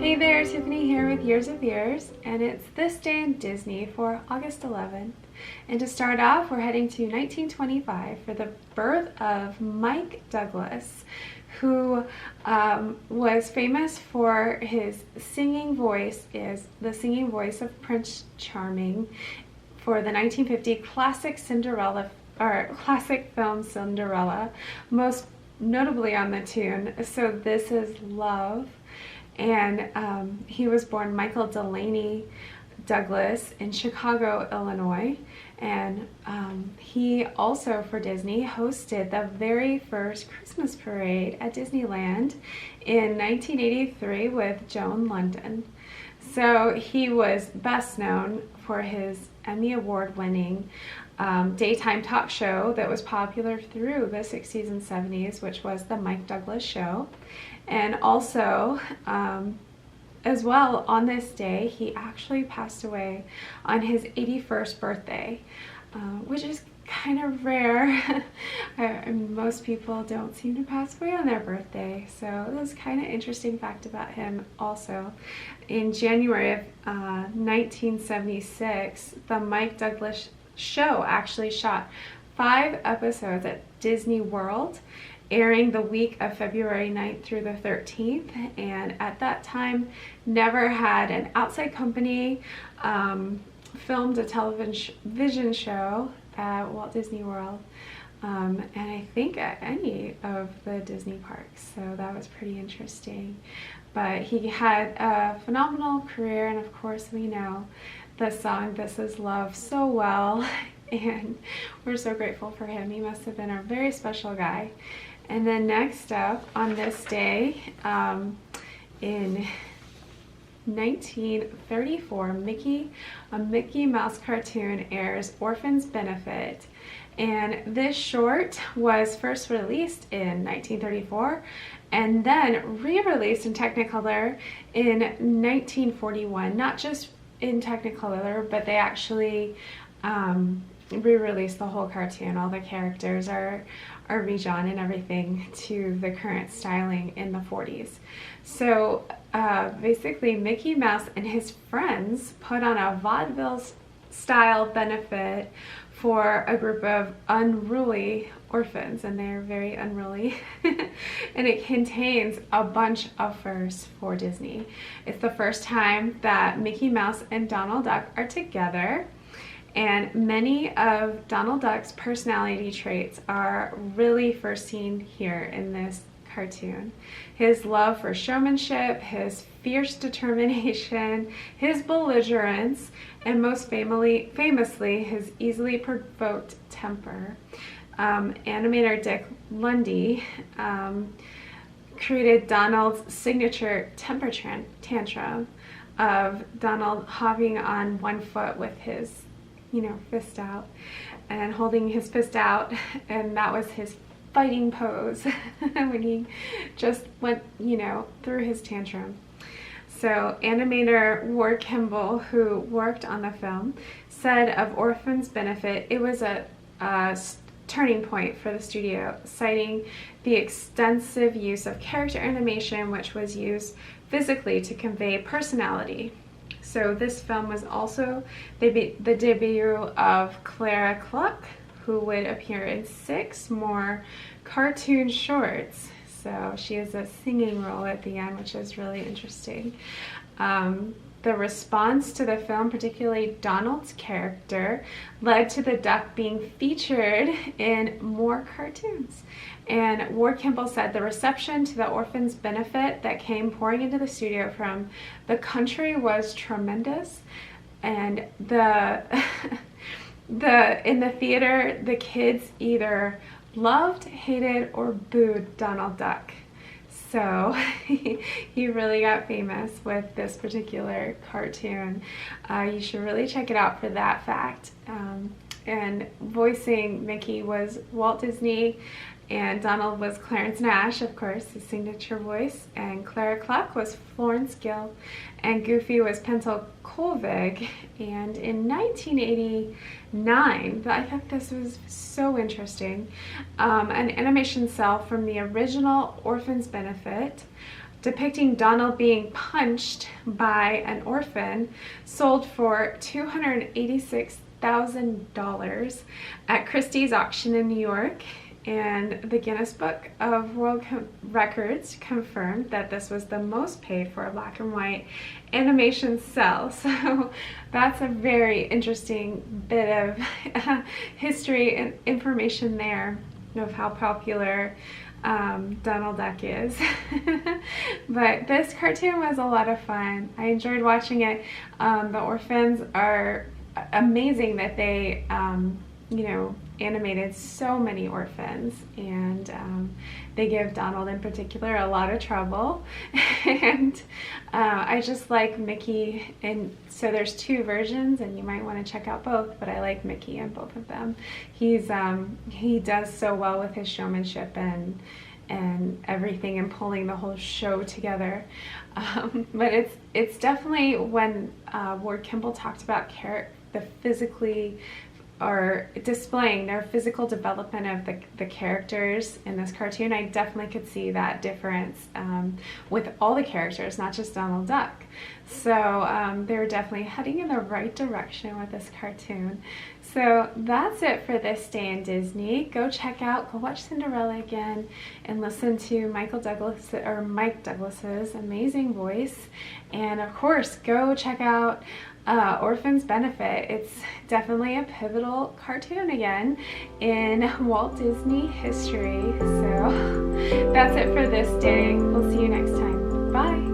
Hey there, Tiffany here with Years of Years, and it's This Day in Disney for August 11th. And to start off, we're heading to 1925 for the birth of Mike Douglas, who was famous for his singing voice, is the singing voice of Prince Charming for the 1950 classic classic film Cinderella, most notably on the tune So This Is Love. And he was born Michael Delaney Douglas in Chicago, Illinois. And he also, for Disney, hosted the very first Christmas parade at Disneyland in 1983 with Joan Lunden. So he was best known for his Emmy-award winning daytime talk show that was popular through the 60s and 70s, which was The Mike Douglas Show. And also, as well, on this day, he actually passed away on his 81st birthday, which is kind of rare. Most people don't seem to pass away on their birthday, so that was kind of interesting fact about him. Also, in January of 1976, the Mike Douglas Show actually shot 5 episodes at Disney World, airing the week of February 9th through the 13th, and at that time never had an outside company filmed a television show at Walt Disney World, and I think at any of the Disney parks, so that was pretty interesting. But he had a phenomenal career, and of course we know the song This Is Love so well, and we're so grateful for him. He must have been a very special guy. And then next up, on this day, in 1934, a Mickey Mouse cartoon airs Orphan's Benefit. And this short was first released in 1934 and then re-released in Technicolor in 1941. Not just in Technicolor, but they actually re-released the whole cartoon. All the characters are redrawn and everything to the current styling in the 40s. So basically, Mickey Mouse and his friends put on a vaudeville style benefit for a group of unruly orphans, and they're very unruly. And it contains a bunch of firsts for Disney. It's the first time that Mickey Mouse and Donald Duck are together. And many of Donald Duck's personality traits are really first seen here in this cartoon. His love for showmanship, his fierce determination, his belligerence, and most famously, his easily provoked temper. Animator Dick Lundy created Donald's signature temper tantrum of Donald hopping on one foot with his fist out and holding his fist out, and that was his fighting pose when he just went, through his tantrum. So animator Ward Kimball, who worked on the film, said of Orphan's Benefit, it was a turning point for the studio, citing the extensive use of character animation, which was used physically to convey personality. So this film was also the debut of Clara Cluck, who would appear in 6 more cartoon shorts. So she has a singing role at the end, which is really interesting. The response to the film, particularly Donald's character, led to the duck being featured in more cartoons. And Ward Kimball said the reception to the Orphan's Benefit that came pouring into the studio from the country was tremendous. And in the theater, the kids either loved, hated, or booed Donald Duck. So he really got famous with this particular cartoon. You should really check it out for that fact. And voicing Mickey was Walt Disney And Donald was Clarence Nash, of course, his signature voice, and Clara Cluck was Florence Gill, and Goofy was Pencil Colvig. And in 1989, I thought this was so interesting, an animation cell from the original Orphans benefit depicting Donald being punched by an orphan sold for $286,000 at Christie's auction in New York. And the Guinness Book of World Records confirmed that this was the most paid for a black and white animation cell. So that's a very interesting bit of history and information there of how popular Donald Duck is. But this cartoon was a lot of fun. I enjoyed watching it. The Orphans are amazing that they you know, animated so many orphans, and they give Donald in particular a lot of trouble. And I just like Mickey, and so there's two versions and you might want to check out both, but I like Mickey in both of them. He does so well with his showmanship and everything, and pulling the whole show together. But it's definitely when Ward Kimball talked about the physically, or displaying their physical development of the characters in this cartoon, I definitely could see that difference with all the characters, not just Donald Duck. So they're definitely heading in the right direction with this cartoon. So that's it for this day in Disney. Go watch Cinderella again, and listen to Mike Douglas's amazing voice. And of course, go check out Orphan's Benefit. It's definitely a pivotal cartoon again in Walt Disney history. So that's it for this day. We'll see you next time. Bye.